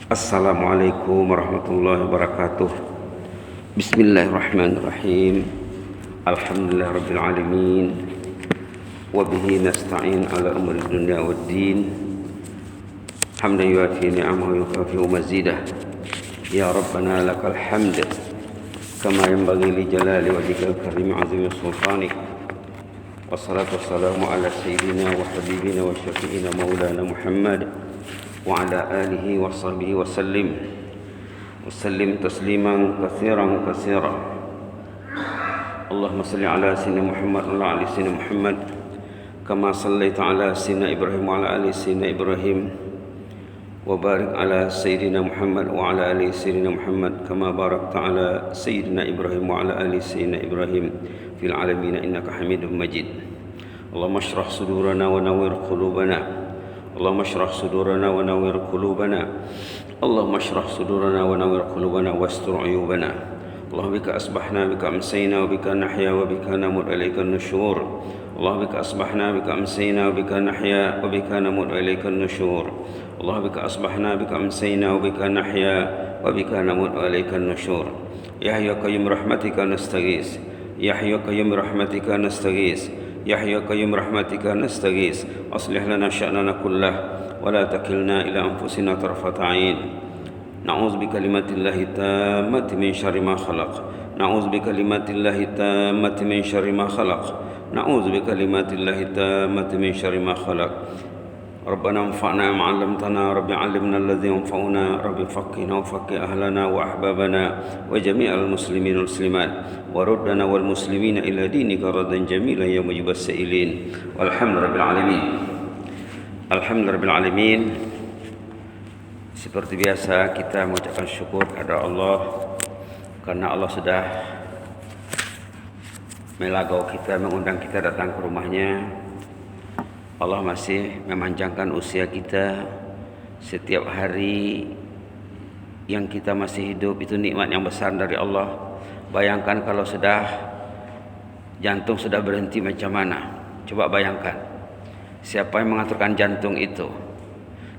Assalamualaikum warahmatullahi wabarakatuh. Bismillahirrahmanirrahim. Alhamdulillah rabbil alamin. Wa bihi nasta'in ala umuri dunya waddin. Hamdan yuafi ni'amahu wa yukafi mazidah. Ya Rabbana lakal hamd kama yanbaghi li jalali wajhikal karim azim sultanik. Wassalatu wassalamu ala sayyidina wa habibina wa syafi'ina maulana Muhammad wa ala alihi wa sahbihi wa sallim tasliman katsiran Allahumma salli ala sayyidina Muhammad wa ala ali sayyidina Muhammad kama sallaita ala sayyidina Ibrahim wa ala ali sayyidina Ibrahim wa barik ala sayyidina Muhammad wa ala ali sayyidina Muhammad kama barakta ala sayyidina Ibrahim wa ala ali sayyidina Ibrahim fil alamin innaka Hamidum Majid. Allahumma shrah sudurana wa nawwir qulubana. Allahumma shrah sudurana wa nawwir qulubana. Allahumma shrah sudurana wa nawwir qulubana wastur uyubana. Allahumma bika asbahna bika amsayna wa bika nahya wa bika namut ilaika an-nusyur. Allahumma bika asbahna bika amsayna wa bika nahya wa bika namut ilaika an-nusyur. Allahumma bika asbahna bika amsayna wa bika nahya wa bika namut ilaika an-nusyur. Ya hayyu qayyum rahmatika nastaghis. Ya hayyu qayyum rahmatika nastaghis. Ya hayyu qayyum rahmatika nastaghis. Aslih lana sya'nana kullah wa la takilna ila anfusina tarfata 'ain. Na'udzu bikalimatillahi tammati min syarri ma khalaq. Na'udzu bikalimatillahi tammati min syarri ma khalaq. Na'udzu bikalimatillahi tammati min syarri ma khalaq. Rabbana anfa'na ma 'allamtana, rabbi 'allimna alladhi yanfa'una, rabbi faqqihna wa faqqih ahlana wa ahbabana wa jami'al muslimin wal muslimat wa ruddana wal muslimina ila dinika radan jamilan ya mujibas sa'ilin. Walhamdulillahil alamin. Alhamdulillahil alamin. Seperti biasa kita mengucapkan syukur kepada Allah karena Allah sudah melagau kita, mengundang kita datang ke rumahnya. Allah masih memanjangkan usia kita. Setiap hari yang kita masih hidup itu nikmat yang besar dari Allah. Bayangkan kalau jantung sudah berhenti macam mana. Coba bayangkan. Siapa yang mengaturkan jantung itu?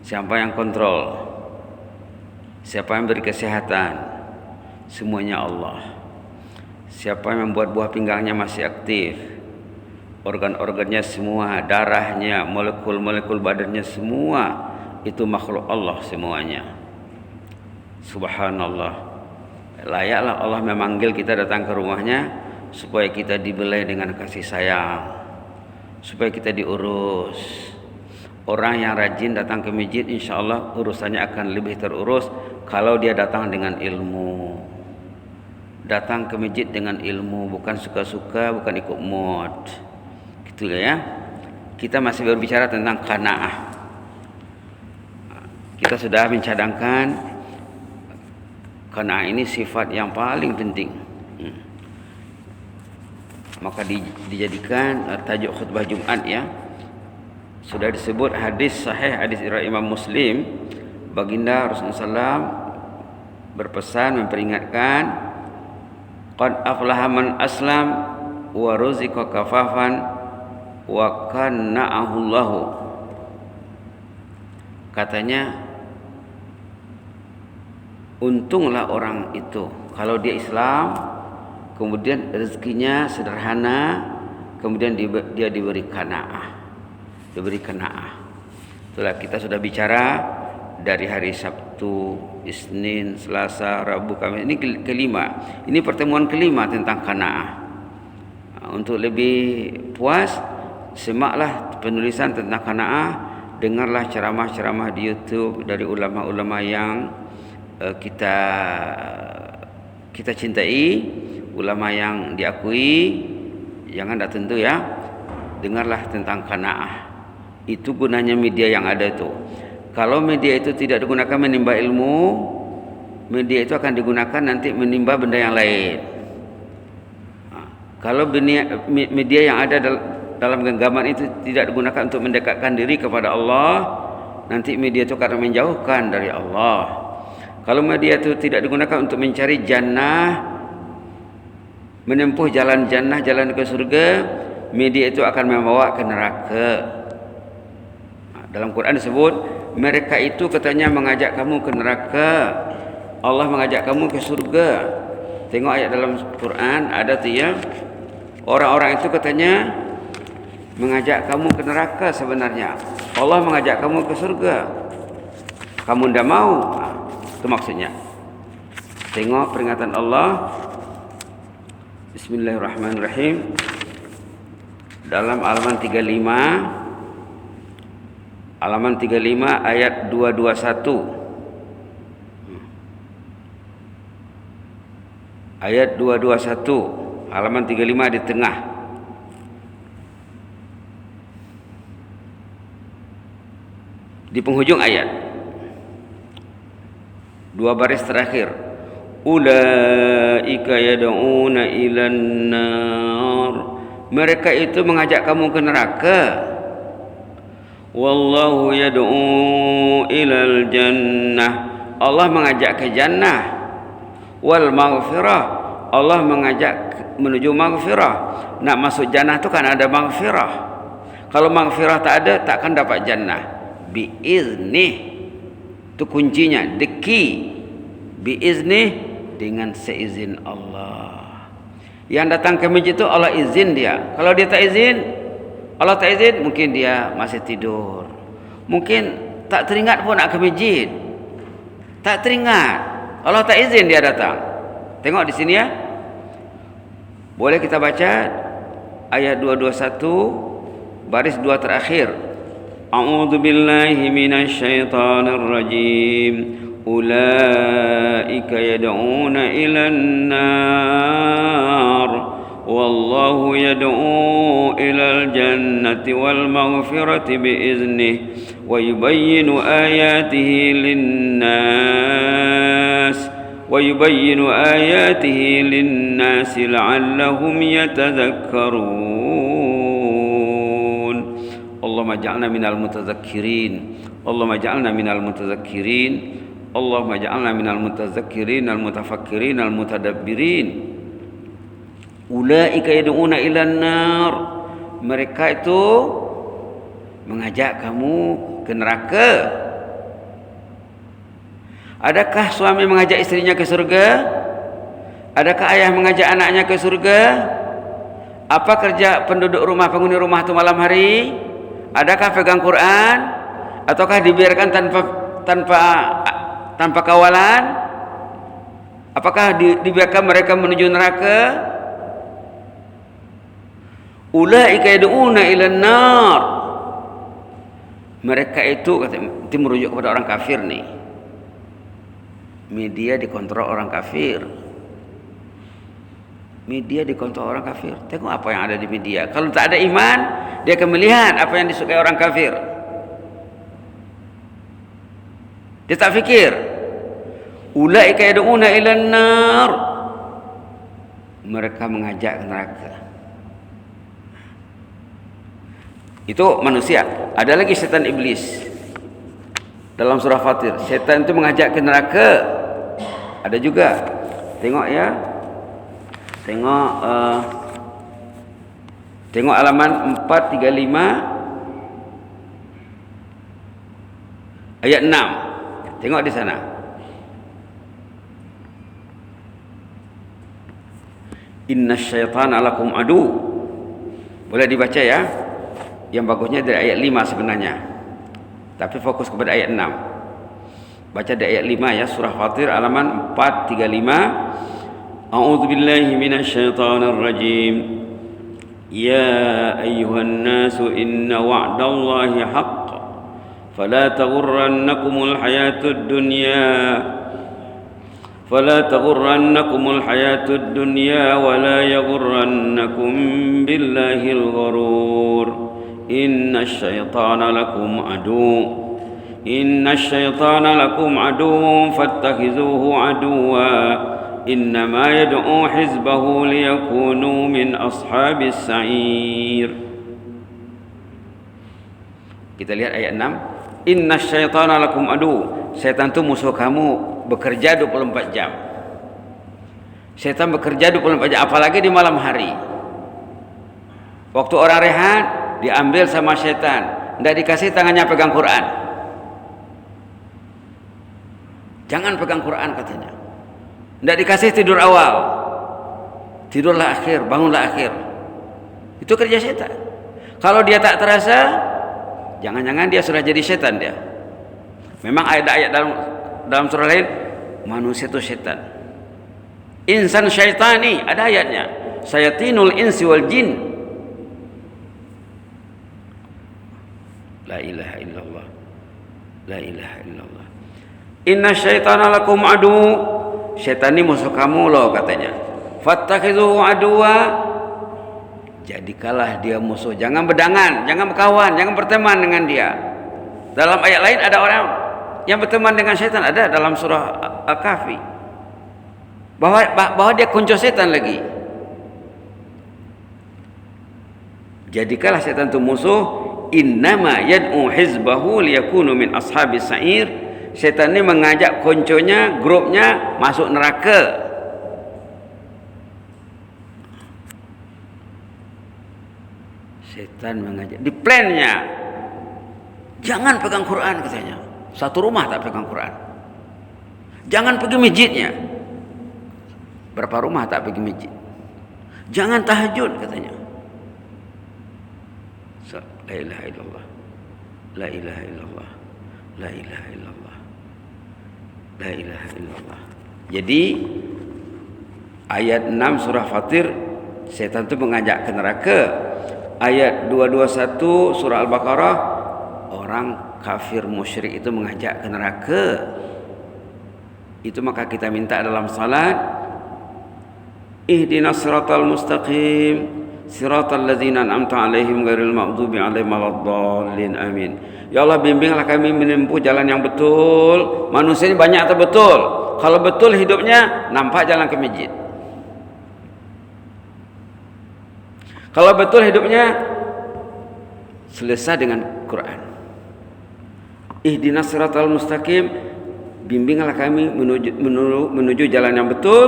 Siapa yang kontrol? Siapa yang beri kesehatan? Semuanya Allah. Siapa yang membuat buah pinggangnya masih aktif? Organ-organnya semua, darahnya, molekul-molekul badannya semua itu makhluk Allah semuanya. Subhanallah. Layaklah Allah memanggil kita datang ke rumahnya supaya kita dibelai dengan kasih sayang, supaya kita diurus. Orang yang rajin datang ke masjid insya Allah urusannya akan lebih terurus kalau dia datang dengan ilmu. Datang ke masjid dengan ilmu, bukan suka-suka, bukan ikut mood. Gitu ya. Kita masih berbicara tentang qanaah. Kita sudah mencadangkan qanaah ini sifat yang paling penting. Maka dijadikan tajuk khutbah Jumat ya. Sudah disebut hadis sahih, hadis riwayat Imam Muslim, baginda Rasulullah SAW berpesan memperingatkan, qad aflaha man aslam wa ruziqa kafafan wa kanna'ahullahu. Katanya, untunglah orang itu kalau dia Islam, kemudian rezekinya sederhana, kemudian dia diberi qanaah. Itulah kita sudah bicara dari hari Sabtu, Isnin, Selasa, Rabu, Kamis. Ini kelima. Ini pertemuan kelima tentang qanaah. Untuk lebih puas, semaklah penulisan tentang qanaah, dengarlah ceramah-ceramah di YouTube dari ulama-ulama yang kita cintai, ulama yang diakui. Jangan tak tentu ya. Dengarlah tentang qanaah. Itu gunanya media yang ada itu. Kalau media itu tidak digunakan menimba ilmu, media itu akan digunakan nanti menimba benda yang lain. Kalau media yang ada dalam genggaman itu tidak digunakan untuk mendekatkan diri kepada Allah, nanti media itu akan menjauhkan dari Allah. Kalau media itu tidak digunakan untuk mencari jannah, menempuh jalan jannah, jalan ke surga, media itu akan membawa ke neraka. Dalam Quran disebut mereka itu katanya mengajak kamu ke neraka, Allah mengajak kamu ke surga. Tengok ayat dalam Quran ada tu ya, orang-orang itu katanya mengajak kamu ke neraka, sebenarnya Allah mengajak kamu ke surga, kamu tidak mau. Itu maksudnya. Tengok peringatan Allah. Bismillahirrahmanirrahim. Dalam halaman 35 ayat 221. Ayat 221, halaman 35 di tengah. Di penghujung ayat, 2 baris terakhir. Ulaika yad'una ilan nar. Mereka itu mengajak kamu ke neraka. Wallahu yad'u ilal jannah. Allah mengajak ke jannah. Wal maghfirah. Allah mengajak menuju maghfirah. Nak masuk jannah tu kan ada maghfirah. Kalau maghfirah tak ada, takkan dapat jannah. Biiznih. Itu kuncinya, the key. Biiznih, dengan seizin Allah. Yang datang ke masjid itu Allah izin dia. Kalau dia tak izin, Allah tak izin, mungkin dia masih tidur. Mungkin tak teringat pun nak ke masjid. Tak teringat. Allah tak izin dia datang. Tengok di sini ya. Boleh kita baca ayat 221 baris 2 terakhir. A'udzu billahi minasyaitonir rajim. Ulaika yad'una ilan nar wallahu yad'u ilal jannati wal maghfirati biiznih wa yubayyinu ayatihi linnas la'allahum yatadhakkarun. Allahumma ij'alna minal mutadhakkirin. Allahumma ij'alna minal mutadhakkirin. Allahumma ja'alna minal mutazakkirin al-mutafakkirin al-mutadabbirin. Ulaika yad'una ilan nar. Mereka itu mengajak kamu ke neraka. Adakah suami mengajak istrinya ke surga? Adakah ayah mengajak anaknya ke surga? Apa kerja penduduk rumah, penghuni rumah itu malam hari? Adakah pegang Quran? Ataukah dibiarkan tanpa kawalan? Apakah dibiarkan mereka menuju neraka? Ulaika yad'una ilan nar. Mereka itu merujuk kepada orang kafir nih. Media dikontrol orang kafir. Media dikontrol orang kafir. Tengok apa yang ada di media. Kalau tak ada iman, dia akan melihat apa yang disukai orang kafir. Dia tak fikir. Ulaika yad'una ilan nar. Mereka mengajak ke neraka. Itu manusia. Ada lagi setan iblis. Dalam surah Fatir, setan itu mengajak ke neraka. Ada juga. Tengok ya. Tengok halaman 435 ayat 6. Tengok di sana. Innasyaitana lakum adu. Boleh dibaca ya. Yang bagusnya dari ayat 5 sebenarnya. Tapi fokus kepada ayat 6. Baca dari ayat 5 ya, surah Fatir halaman 435. A'udzu billahi minasyaitonir rajim. Ya ayyuhan nasu inna wa'dallahi haqq. Fala taghurrannakumul hayatud dunya. فلا تغرنكم الحياة الدنيا ولا يغرنكم بالله الغرور إن الشيطان لكم عدو فاتخذوه عدوا إنما يدعو حزبه ليكونوا من أصحاب السعير. Kita lihat ayat 6. Inna syaitana lakum adu. Syaitan itu musuh kamu, bekerja 24 jam. Syaitan bekerja 24 jam, apalagi di malam hari. Waktu orang rehat, diambil sama syaitan. Tidak dikasih tangannya pegang Quran. Jangan pegang Quran katanya. Tidak dikasih tidur awal, tidurlah akhir, bangunlah akhir. Itu kerja setan. Kalau dia tak terasa, jangan-jangan dia sudah jadi setan dia. Memang ada ayat dalam surah lain, manusia itu setan. Insan syaitani, ada ayatnya. Sayatinul insi wal jin. La ilaha illallah. La ilaha illallah. Inna syaitana lakum adu. Syaitan ini musuh kamu loh katanya. Fattakhidhuhu aduwa. Jadikalah dia musuh. Jangan berdangan, jangan berkawan, jangan berteman dengan dia. Dalam ayat lain ada orang yang berteman dengan syaitan, ada dalam surah Al-Kahfi. Bahwa dia kunci setan lagi. Jadikalah setan itu musuh. Innama yad'u hizbahu liyakunu min ashabis sa'ir. Setan ini mengajak konconya, grupnya masuk neraka. Setan mengajak, di plannya jangan pegang Quran katanya. Satu rumah tak pegang Quran. Jangan pergi masjidnya. Berapa rumah tak pergi masjid. Jangan tahajud katanya. La ilaha illallah. La ilaha illallah. La ilaha illallah. La ilaha illallah. Jadi ayat 6 surah Fatir, setan itu mengajak ke neraka. Ayat 221 surah Al-Baqarah, orang kafir musyrik itu mengajak ke neraka. Itu maka kita minta dalam salat, ihdinas siratal mustaqim siratal ladzina an'amta 'alaihim ghairil maghdubi 'alaihim waladdallin. Amin. Ya Allah, bimbinglah kami menempuh jalan yang betul. Manusia ini banyak atau betul? Kalau betul hidupnya, nampak jalan ke masjid. Kalau betul hidupnya, selesai dengan Quran. Ihdinas siratal mustaqim, bimbinglah kami menuju jalan yang betul.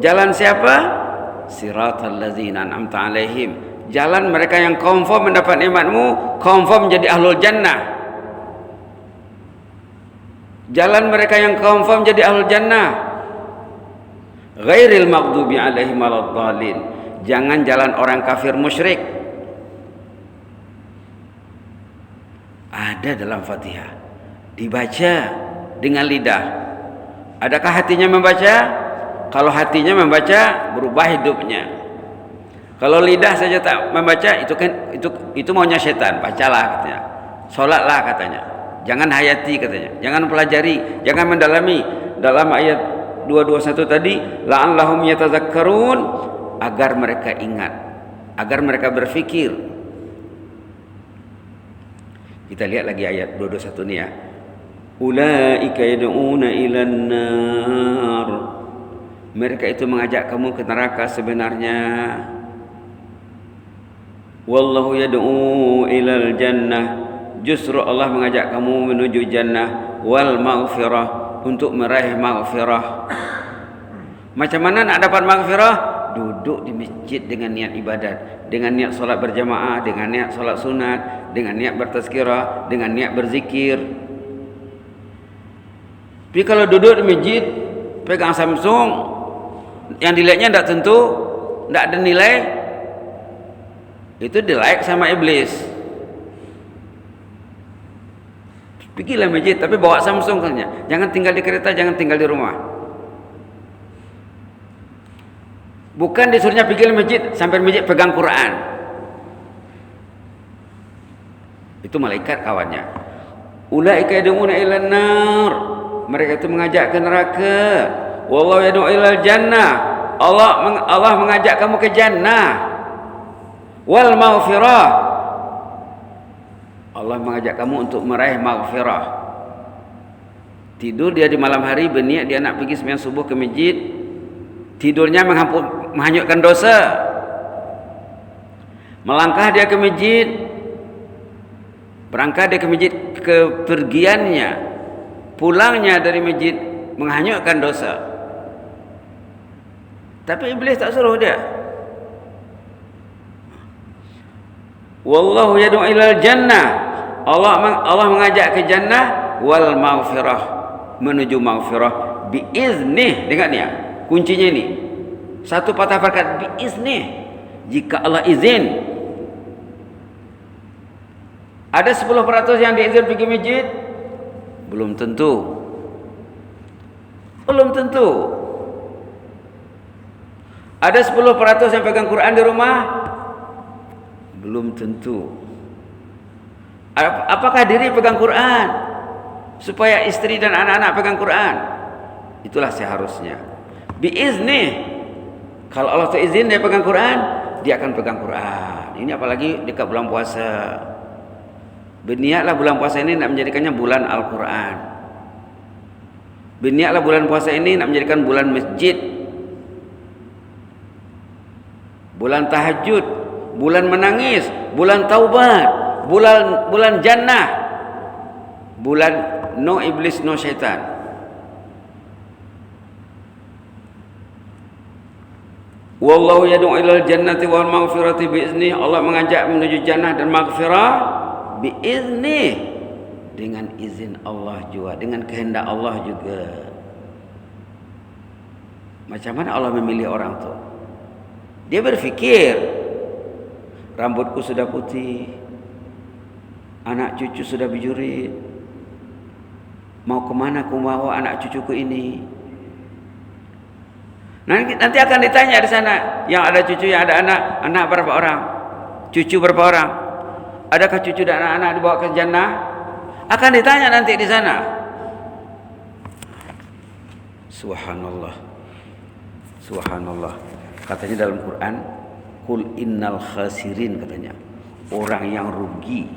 Jalan siapa? Siratal ladzina an'amta 'alaihim. Jalan mereka yang confirm mendapat nikmatmu, confirm menjadi ahlul jannah. Jalan mereka yang confirm jadi ahlul jannah. Ghairil maghdubi 'alaihim waladdallin. Jangan jalan orang kafir musyrik. Ada dalam Fatihah, dibaca dengan lidah. Adakah hatinya membaca? Kalau hatinya membaca, berubah hidupnya. Kalau lidah saja tak membaca, itu maunya setan. Bacalah katanya, solatlah katanya, jangan hayati katanya, jangan pelajari, jangan mendalami. Dalam ayat 221 tadi, la'allahum yatazakkarun, agar mereka ingat, agar mereka berfikir. Kita lihat lagi ayat 221 ini ya. Ulaika yad'una ilan nar. Mereka itu mengajak kamu ke neraka sebenarnya. Wallahu yad'u ilal jannah. Justru Allah mengajak kamu menuju jannah wal maghfirah, untuk meraih maghfirah. Macam mana nak dapat maghfirah? Duduk di masjid dengan niat ibadat, dengan niat solat berjamaah, dengan niat solat sunat, dengan niat bertazkirah, dengan niat berzikir. Tapi kalau duduk di masjid pegang Samsung, yang dilihatnya tidak tentu, tidak ada nilai, itu di-like sama iblis. Pergilah masjid tapi bawa Samsung katanya. Jangan tinggal di kereta, jangan tinggal di rumah. Bukan disuruhnya pergi ke masjid, sampai masjid pegang Quran. Itu malaikat kawannya. Ulaika yad'una ilan nar. Mereka itu mengajak ke neraka. Wallahu yad'u ilal jannah. Allah mengajak kamu ke jannah. Wal maghfirah, Allah mengajak kamu untuk meraih maghfirah. Tidur dia di malam hari berniat dia nak pergi sembahyang subuh ke masjid, tidurnya menghanyutkan dosa. Melangkah dia ke masjid, berangkat dia ke masjid, kepergiannya, pulangnya dari masjid menghanyutkan dosa. Tapi iblis tak suruh dia. Wallahu yad'u ilal jannah. Allah mengajak ke jannah wal maghfirah, menuju maghfirah biiznih. Dengar ni ya, kuncinya ini. Satu patah harakat biiznih. Jika Allah izin. Ada 10% yang diizin pergi masjid? Belum tentu. Belum tentu. Ada 10% yang pegang Quran di rumah? Belum tentu. Apakah diri pegang Quran supaya istri dan anak-anak pegang Quran? Itulah seharusnya. Biizni. Kalau Allah tu izin dia pegang Quran, dia akan pegang Quran. Ini apalagi dekat bulan puasa. Berniatlah bulan puasa ini nak menjadikannya bulan Al-Quran. Berniatlah bulan puasa ini nak menjadikan bulan masjid, bulan tahajud, bulan menangis, bulan taubat, bulan jannah, bulan no iblis no syaitan. Wallahu yad'u ilal jannati wal maghfirati biizni. Allah mengajak menuju jannah dan maghfirah biizni, dengan izin Allah juga, dengan kehendak Allah juga. Macam mana Allah memilih orang tu? Dia berfikir, rambutku sudah putih, anak cucu sudah berjurit, mau kemana aku bawa anak cucuku ini? Nanti akan ditanya di sana, yang ada cucu, yang ada anak berapa orang? Cucu berapa orang? Adakah cucu dan anak-anak dibawa ke jannah? Akan ditanya nanti di sana. Subhanallah. Subhanallah. Katanya dalam Quran, Qul innal khasirin, katanya. Orang yang rugi.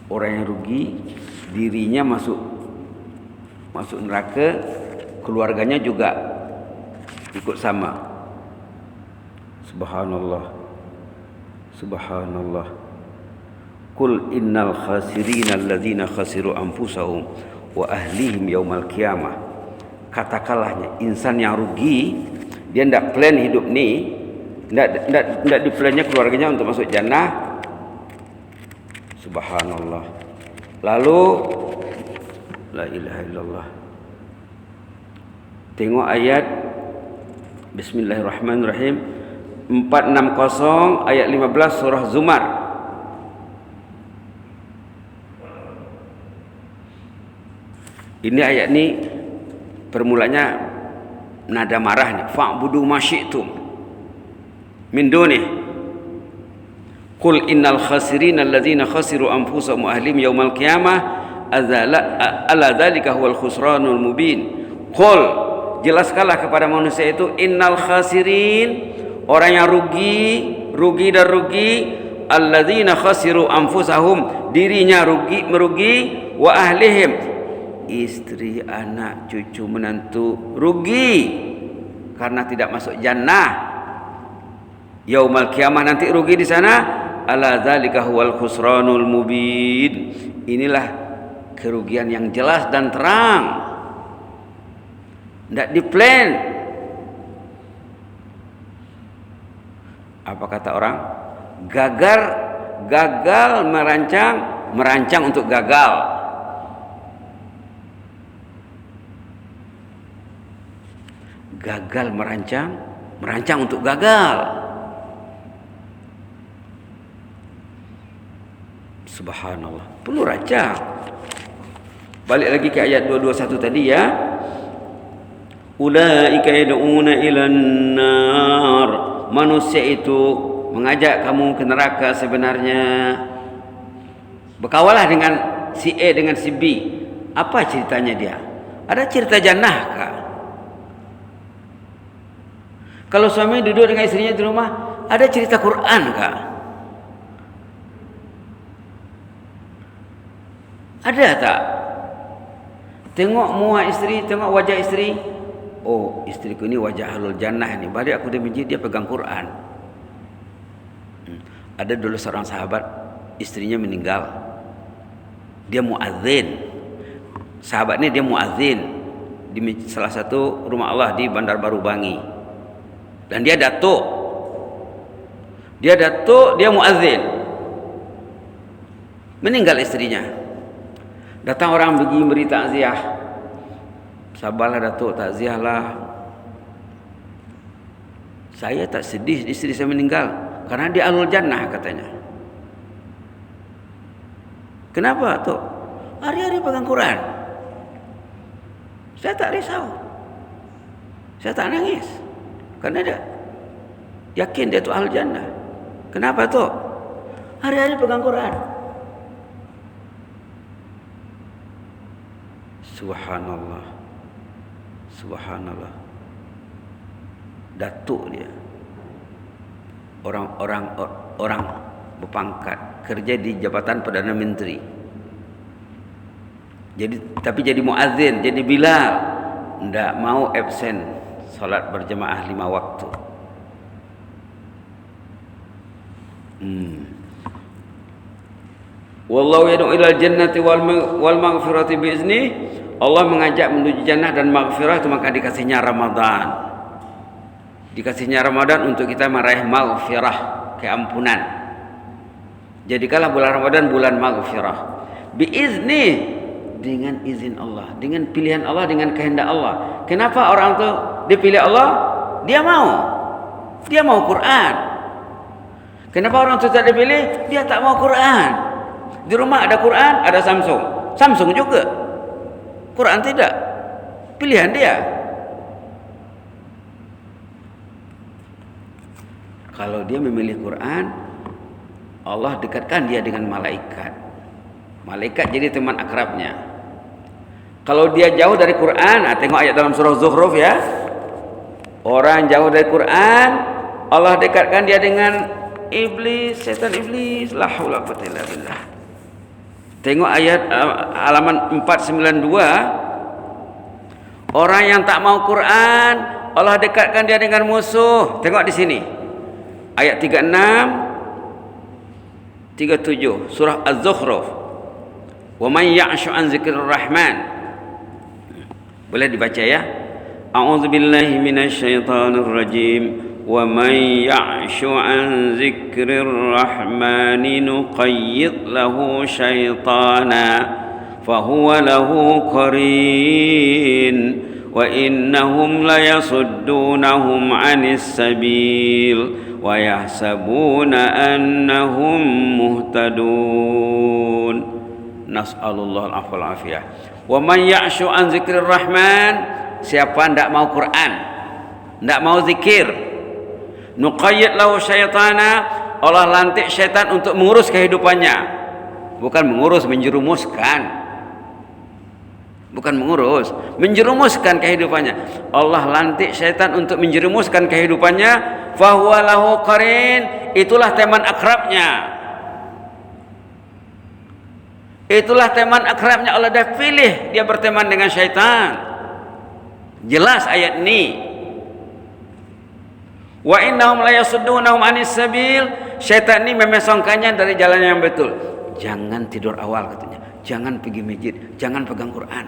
Orang yang rugi, dirinya masuk neraka, keluarganya juga ikut sama. Subhanallah. Subhanallah. Qul innal khasirina alladzina khasiru anfusahum wa ahlihim yaumal qiyamah. Katakanlah, insan yang rugi, dia tidak plan hidup ni, tidak diplannya keluarganya untuk masuk jannah. Subhanallah. Lalu la ilaha illallah. Tengok ayat Bismillahirrahmanirrahim 460 ayat 15 surah Zumar. Ini ayat ni permulanya nada marah ni. Fa'budu ma syi'tum min dunih. Qul innal khasirina alladzina khasiru anfusahum wa ahlihim yaumal qiyamah ala dzalika huwal khusranul mubin. Qul, jelaskanlah kepada manusia itu, innal khasirin, orang yang rugi dan rugi, alladzina khasiru anfusahum, dirinya merugi, wa ahlihim, istri, anak, cucu, menantu rugi karena tidak masuk jannah. Yaumal qiyamah nanti rugi di sana. Ala dzalika huwal khusranul mubin. Inilah kerugian yang jelas dan terang. Tidak diplan. Apa kata orang? Gagal merancang untuk gagal. Gagal merancang untuk gagal. Subhanallah. Perlu rancang. Balik lagi ke ayat 221 tadi ya. Ulaika yad'una ilan nar. Manusia itu mengajak kamu ke neraka sebenarnya. Berkawalah dengan si A dengan si B. Apa ceritanya dia? Ada cerita jannah kah? Kalau suami duduk dengan istrinya di rumah, ada cerita Quran kah? Ada tak? Tengok muka isteri, tengok wajah isteri. Oh, istriku ini wajah ahlul jannah ni. Balik aku di masjid, dia pegang Quran. Ada dulu seorang sahabat, istrinya meninggal. Dia muadzin. Sahabat ni dia muadzin di salah satu rumah Allah di Bandar Baru Bangi. Dan dia datuk. Dia muadzin. Meninggal istrinya. Datang orang pergi beri takziah. Sabarlah Datuk, takziahlah. Saya tak sedih isteri saya meninggal karena dia ahlul jannah katanya. Kenapa Tok? Hari-hari pegang Quran. Saya tak risau. Saya tak nangis. Karena dia yakin dia tu ahlul jannah. Kenapa Tok? Hari-hari pegang Quran. Subhanallah. Subhanallah. Datuk dia orang berpangkat, kerja di Jabatan Perdana Menteri. Tapi jadi muazzin, jadi Bilal, ndak mau absen salat berjemaah 5 waktu. Wallahu yad'u ilal jannati wal maghfirati bi'izni. Allah mengajak menuju jannah dan maghfirah itu maka dikasihnya Ramadan. Dikasihnya Ramadan untuk kita meraih maghfirah, keampunan. Jadikanlah bulan Ramadan bulan maghfirah. Biizni, dengan izin Allah, dengan pilihan Allah, dengan kehendak Allah. Kenapa orang itu dipilih Allah? Dia mau Quran. Kenapa orang itu tak dipilih? Dia tak mau Quran. Di rumah ada Quran, ada Samsung juga. Quran tidak. Pilihan dia. Kalau dia memilih Quran, Allah dekatkan dia dengan malaikat. Malaikat jadi teman akrabnya. Kalau dia jauh dari Quran, tengok ayat dalam surah Zukhruf ya. Orang jauh dari Quran, Allah dekatkan dia dengan iblis, setan iblis. La haula wala quwwata illa billah. Tengok ayat halaman 492. Orang yang tak mau Quran, Allah dekatkan dia dengan musuh. Tengok di sini. Ayat 36 37 surah Az-Zukhruf. Wa may ya'shu an dzikrir rahman. Boleh dibaca ya. A'udzubillahi minasyaitonir rajim. Wa may ya'shu an dzikrir rahman nuqayyid lahu syaitana fahuwa lahu qarin wa innahum la yasuddunahum 'anis sabil wa yahsabuna annahum muhtadun. Nas'alullah al-'afwa wal 'afiyah. Wa man ya'shu an dzikrir rahman, siapa ndak mau Quran, ndak mau zikir, nuqayyid lahu syaitana, Allah lantik syaitan untuk mengurus kehidupannya. Bukan mengurus, menjerumuskan. Bukan mengurus, menjerumuskan kehidupannya. Allah lantik syaitan untuk menjerumuskan kehidupannya. Fahuwa lahu qarin, itulah teman akrabnya. Itulah teman akrabnya. Allah dah pilih dia berteman dengan syaitan. Jelas ayat ini. Wa innahum la yasuddunahum 'anis sabil, syaitan ini memesongkannya dari jalan yang betul. Jangan tidur awal katanya. Jangan pergi masjid, jangan pegang Quran.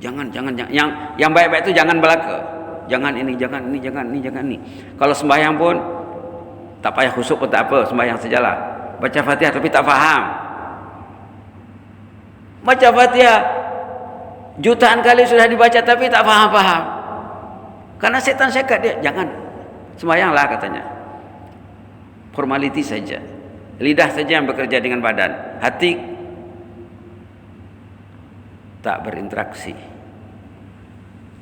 Jangan. Yang baik-baik itu jangan belaka. Jangan ini. Kalau sembahyang pun tak payah khusyuk pun tak apa, sembahyang sajalah. Baca Fatihah tapi tak faham. Baca Fatihah jutaan kali sudah dibaca tapi tak faham-faham. Karena setan sekat dia. Jangan sembahyanglah katanya. Formality saja. Lidah saja yang bekerja dengan badan, hati tak berinteraksi.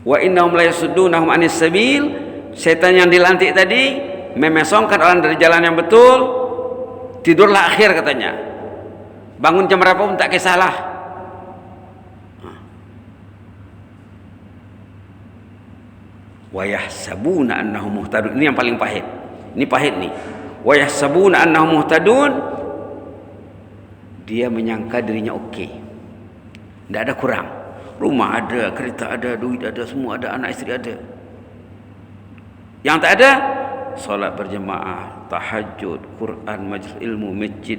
Wa innahum la yasuddunahum 'anis sabil, setan yang dilantik tadi memesongkan orang dari jalan yang betul. Tidurlah akhir katanya. Bangun jam berapa pun tak kisahlah. Wa yahsabuna annahum muhtadun. Ini yang paling pahit. Ini pahit nih. Wa yahsabuna annahum muhtadun, dia menyangka dirinya okey, tidak ada kurang, rumah ada, kereta ada, duit ada, semua ada, anak isteri ada. Yang tak ada, solat berjemaah, tahajud, Quran, majlis ilmu, masjid,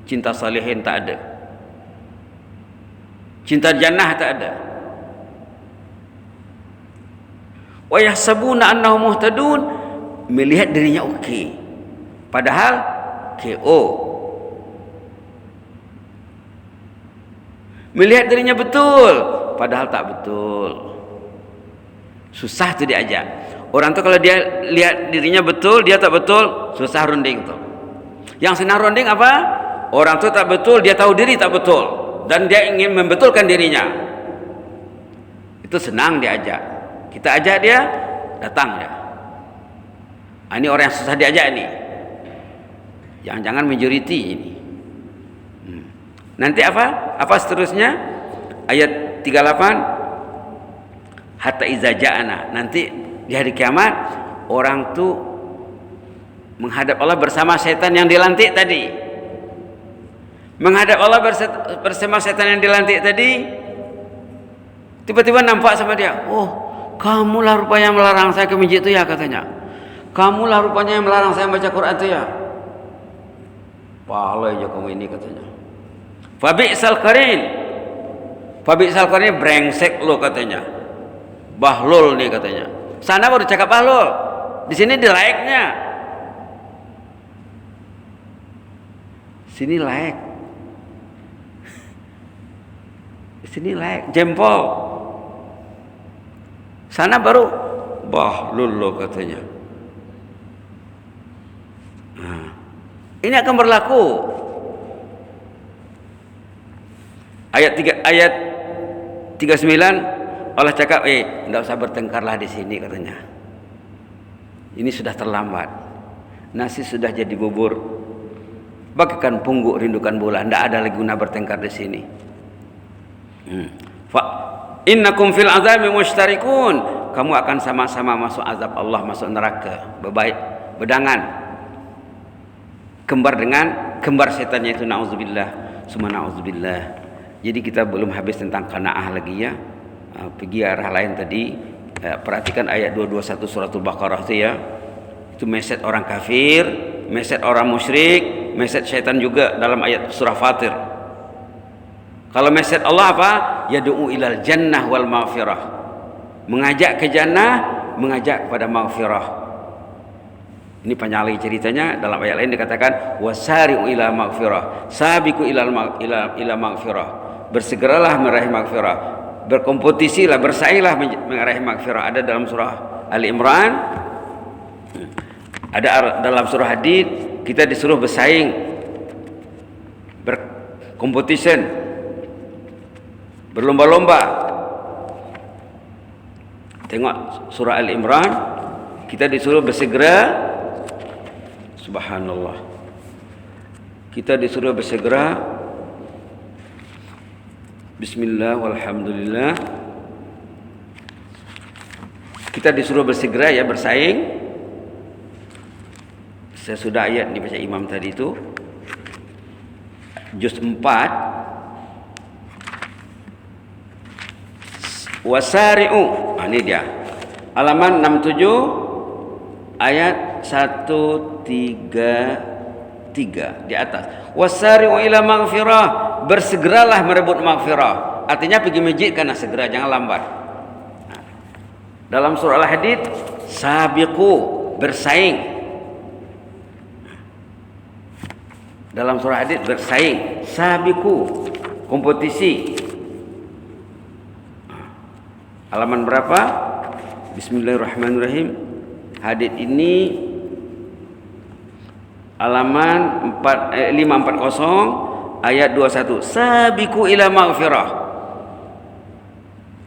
cinta salihin tak ada, cinta jannah tak ada. Wa yahsabuna annahum muhtadun, melihat dirinya okey, padahal KO. Melihat dirinya betul, padahal tak betul. Susah tuh diajak. Orang tuh kalau dia lihat dirinya betul, dia tak betul, susah runding tuh. Yang senang runding apa? Orang tuh tak betul, dia tahu diri tak betul dan dia ingin membetulkan dirinya. Itu senang diajak. Kita ajak dia, datang dia. Ini orang yang susah diajak ini. Jangan-jangan majority ini. Nanti apa? Apa seterusnya? Ayat 38. Hatta iza ja'ana. Nanti di hari kiamat orang tuh menghadap Allah bersama setan yang dilantik tadi. Menghadap Allah bersama setan yang dilantik tadi. Tiba-tiba nampak sama dia. Oh, kamulah rupanya yang melarang saya ke masjid itu ya, katanya. Kamulah rupanya yang melarang saya baca Quran itu ya. Pahala aja kamu ini, katanya. Fabi'sal qarin. Fabi'sal qarin, brengsek lo, katanya. Bahlul nih, katanya. Sana baru cakap bahlul. Di sini dilaeknya. Sini laek. Di sini laek, jempol. Sana baru bahlul lo, katanya. Nah, ini akan berlaku. Ayat 39 Allah cakap, enggak usah bertengkarlah di sini, katanya. Ini sudah terlambat. Nasi sudah jadi bubur. Bagaikan pungguk rindukan bola. Enggak ada lagi guna bertengkar di sini. Fa innakum fil azabi mushtarikun. Kamu akan sama-sama masuk azab Allah, masuk neraka. Bedangan. Kembar dengan kembar setannya itu, na'udzubillah. Summa na'udzubillah. Jadi kita belum habis tentang qanaah lagi ya. Pergi arah lain tadi. Perhatikan ayat 221 suratul Baqarah itu ya. Itu message orang kafir, message orang musyrik, message syaitan juga dalam ayat surah Fatir. Kalau message Allah apa? Yad'u ilal jannah wal maghfirah. Mengajak ke jannah, mengajak kepada maghfirah. Ini panjang lagi ceritanya. Dalam ayat lain dikatakan wasari'u ila maghfirah, sabiqu ila maghfirah. Bersegeralah meraih maghfirah, berkompetisilah, bersainglah meraih maghfirah. Ada dalam surah Ali Imran, ada dalam surah Hadid. Kita disuruh bersaing, berkompetisi, berlomba-lomba. Tengok surah Ali Imran, kita disuruh bersegera. Subhanallah, kita disuruh bersegera. Bismillah walhamdulillah. Kita disuruh bersegera ya, bersaing. Saya sudah ayat dibaca imam tadi itu, juz 4. Wasari'u. Ini dia. Halaman 67 ayat 133 di atas. Wasari'u ila maghfirah. Bersegeralah merebut maghfirah. Artinya pergi masjid karena segera, jangan lambat. Dalam surah Al-Hadid, sabiqu, bersaing. Dalam surah Hadid bersaing, sabiqu, kompetisi. Halaman berapa? Bismillahirrahmanirrahim. Hadid ini halaman 540 ayat 21. Sabiqu ila maghfirah.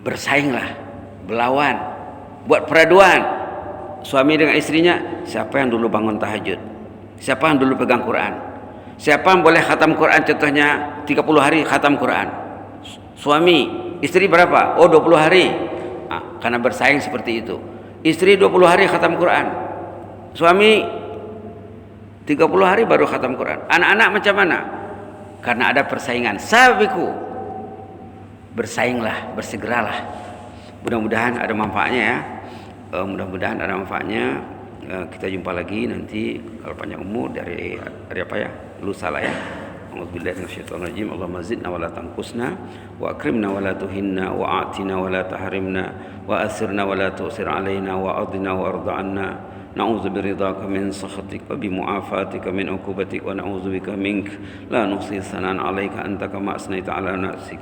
Bersainglah, berlawan, buat peraduan. Suami dengan istrinya, siapa yang dulu bangun tahajud? Siapa yang dulu pegang Quran? Siapa yang boleh khatam Quran, contohnya 30 hari khatam Quran? Suami, istri berapa? Oh, 20 hari. Karena bersaing seperti itu. Istri 20 hari khatam Quran. Suami 30 hari baru khatam Quran. Anak-anak macam mana? Karena ada persaingan. Sabiqu, bersainglah, bersegeralah. Mudah-mudahan ada manfaatnya ya. Mudah-mudahan ada manfaatnya. Kita jumpa lagi nanti kalau panjang umur dari apa ya? Lusa lah ya. A'udzubillahi minasyaitonir rajim. Allahumma zidna wa la tanqusna wa akrimna wa la tuhinna wa a'tina wa la tahrimna wa asirna wa la tu'sir alaina wa adina wa arda anna. نعوذ برضاك من سخطك وبمعافاتك من عقوبتك ونعوذ بك منك لا نحصي ثناء عليك أنت كما أثنيت على نفسك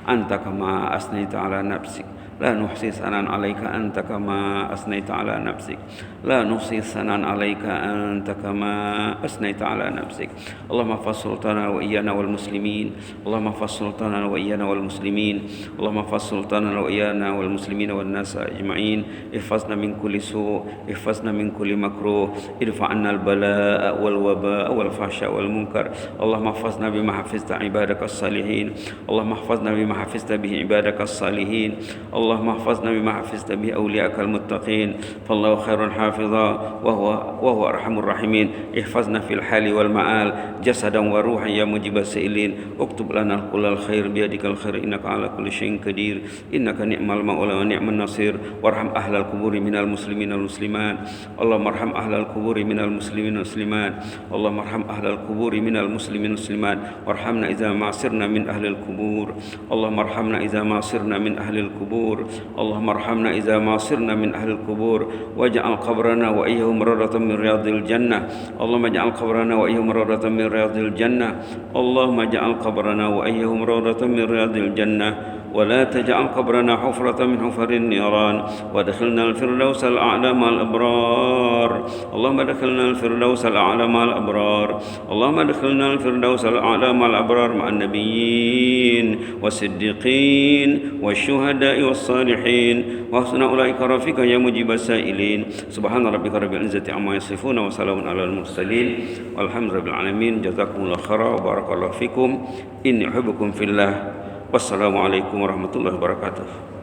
anta kama asnaita ala nafsik la nuhsi sanan alaika anta kama asnaita ala nafsik la nuhsi sanan alaika anta kama asnaita ala nafsik Allahumma ihfaz sultana wa iyyana wal muslimin Allahumma ihfaz sultana wa iyyana wal muslimin Allahumma ihfaz sultana wa iyyana wal muslimin wan nas ajma'in ihfazna min kulli su' ihfazna min kulli makruh irfa' 'anna al balaa wal wabaa wal fahsya wal munkar Allahumma ihfazna bima hafizta ibadakas salihin Allahumma ihfazna bima hafizta bihi ibadakas salihin اللهم احفظنا بما حفظت به أولياءك المتقين فالله خير حافظا وهو أرحم الراحمين احفظنا في الحال والمآل جسدا وروحا يا مجيب السائلين اكتب لنا كل الخير بيدك الخير إنك على كل شيء قدير إنك نعم المولى ونعم النصير وارحم أهل القبور من المسلمين والمسلمات اللهم ارحم أهل القبور من المسلمين والمسلمات اللهم ارحم أهل القبور من المسلمين والمسلمات وارحمنا إذا ما صرنا من أهل القبور اللهم ارحمنا إذا ما صرنا من أهل القبور اللهم ارحمنا إذا ما صرنا من أهل القبور واجعل قبرنا وإياهم روضة من رياض الجنة اللهم اجعل قبرنا وإياهم روضة من رياض الجنة اللهم اجعل قبرنا وإياهم روضة من رياض الجنة ولا تجعل قبرنا حفرة من حفر النيران وادخلنا الفردوس الأعلى مع الأبرار اللهم ادخلنا الفردوس الأعلى مع الأبرار اللهم ادخلنا الفردوس الأعلى مع الأبرار مع النبيين والصديقين والشهداء والصالحين وحسن أولئك رفيقا يا مجيب السائلين سبحان ربك رب العزة عما يصفون وسلام على المرسلين والحمد لله العالمين جزاكم الله خيرا وبارك الله فيكم إني أحبكم في الله والسلام عليكم ورحمة الله وبركاته